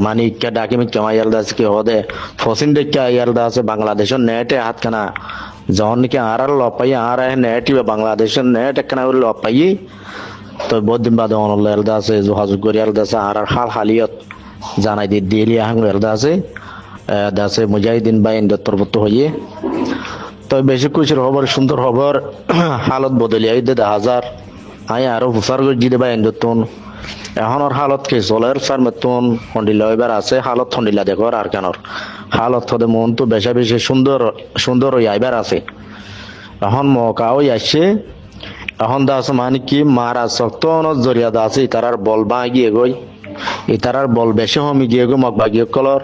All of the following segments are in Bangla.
মানে ইক্কা ডাকিমি কেমা ইয়ালদা আছে কি হদে ফসিন ডেক্কা ইয়ালদা আছে বাংলাদেশের নেটে হাত খানা যখন নাকি আর লপাই আর নেট বাংলাদেশের নেট একখানা লপাই তো বহুত দিন বাদে অনল ইয়ালদা আছে যোগাযোগ করি ইয়ালদা আছে আর হাল হালিয়ত জানাই দি দিলি আহাং ইয়ালদা আছে দাসে মুজাহিদিন বাইন দত্তরবত হইয়ে তো বেশি খুশির খবর সুন্দর খবর হালত বদলিয়াই দে হাজার আই আরো হুসার গজি দে বাইন দত্তন এখনৰ হালত কি চলের সার মতন হন্ডিলা এবার আছে হালত হন্ডিলা দেখো আর কেনর হালত হদে মন তো বেশা বেশি সুন্দর সুন্দর এবার আছে এখন মকাও আসছে এখন দাস মানে কি মারা শক্ত জরিয়া দাসে তারার বল বা গিয়ে গই তারার বল বেশি হমি গিয়ে গো মক বাগিয়ে কলর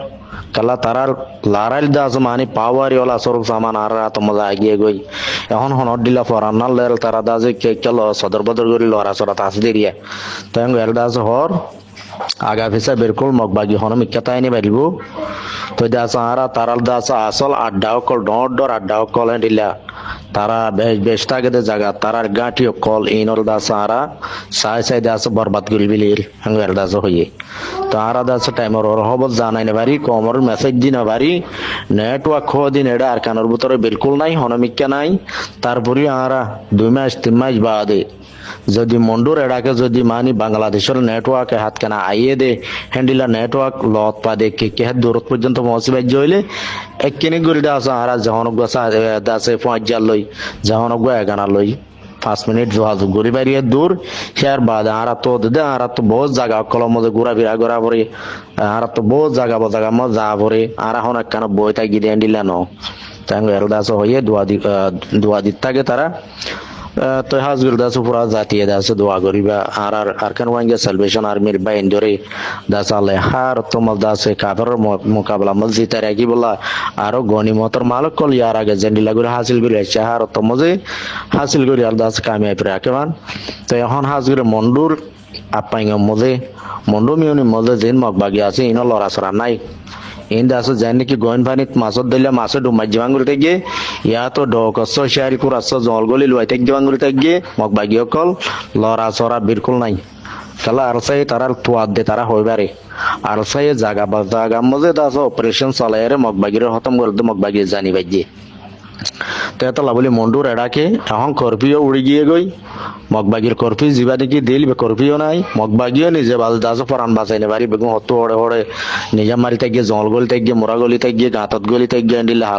কালা তারার লারাইল দাস মানে পাওয়ারি ওলা সরব সামান আর রাত মজা আগিয়ে গই এখন হনর দিলা ফরান্নাল লেল তারা দাসে কে কেল সদর বদর করি লড়া সরা তাস দেরিয়া তাই এর দাস হর আগা ফিসা বিরকুল মক বাগি হন মিক্কাতাই নি বারিব তো দাস আরা তারাল দাস আসল আড্ডাও কল ডর আড্ডাও কল দিলা তারা বেশ থাকে জায়গা তারার গাঁটি কল ইনর দাস আরা সাই দাস বরবাদ করি বিলির হাঙ্গার দাস হইয়ে তো আরা দাস টাইমর হবল জানাই না বাড়ি কমর মেসেজ দিন বাড়ি নেটওয়ার্ক খো দিন এটা আর কানোর ভিতরে বিলকুল নাই হনমিক্কা নাই তারপরে আরা 2 মাস 3 মাস বাদে যদি মন্ডুর এডাকে যদি মানি বাংলাদেশের নেটওয়ার্ক হাত কেনা আইয়ে দে হ্যান্ডিলা নেটওয়ার্ক লত পা দেখে কে হাত দূর পর্যন্ত মহসিবাজ্য হইলে এককিনি গড়িটা আছে আর যখন দাসে 5,000 লই যখন 11 লই 5 মিনিট যোগাযোগ করি বাড়িয়ে দূর হেয়ার বাদ আর তো দে আর তো বহুত জায়গা কলম মধ্যে ঘুরা ফিরা ঘোরা পরে আর তো বহুত জায়গা মধ্যে যা পরে আর এখন একখানা বই তাই গিয়ে দিলা ন তাই এর দাস হইয়ে দোয়া দিত থাকে তারা তো হাজগুর দাস পুরা জাতীয় দাস দোয়া করিবা আর আরকান ওয়াঙ্গে সালভেশন আর্মির বাইন ধরে দাস আল্লাহ হার তোমার দাসে কাফের মোকাবেলা মসজিদ রাখি বলা আরো গনিমতর মালক কল ইয়ার আগে জেন্ডিলা করে হাসিল করে আসছে হার তোমাজে হাসিল করে আর দাস কামিয়াই পরে রাখেবান তো এখন হাজগুরে মন্ডুর আপাইঙ্গ মজে মন্ডু মিউনি মজে যেন মগ বাগি আছে ইনো লড়াছড়া নাই ইন্দা আছে যাই নাকি গইন পানিত মাছত দিলে মাছে ডুমাই যাওয়ান করে গিয়ে ইয়াতো ডকস শেয়ারি কুরাস জল গলি লুয়াই থাক যাওয়ান করে গিয়ে মগ বাগি অকল লড়া চড়া বিলকুল নাই কালা আর সাই তারার তুয়াদ দে তারা হইবারে আর সাই জাগা মজে দাস অপারেশন চলাইরে মগ বাগির খতম করে মগ বাগি জানি বাজিয়ে তেতলা বলি মন্ডুর এডাকে এখন করফিও উড়ি গিয়ে গই মগবাগির করফি যিবা দেখি দিল করফিও নাই মগবাগিও নিজে বাজ দাস পরান বাঁচাই নে বাড়ি বেগুন হতো হড়ে হড়ে নিজে মারি গিয়ে জল গলি গিয়ে মোরা গলি গিয়ে গাঁতত গলি গিয়ে দিলে হাল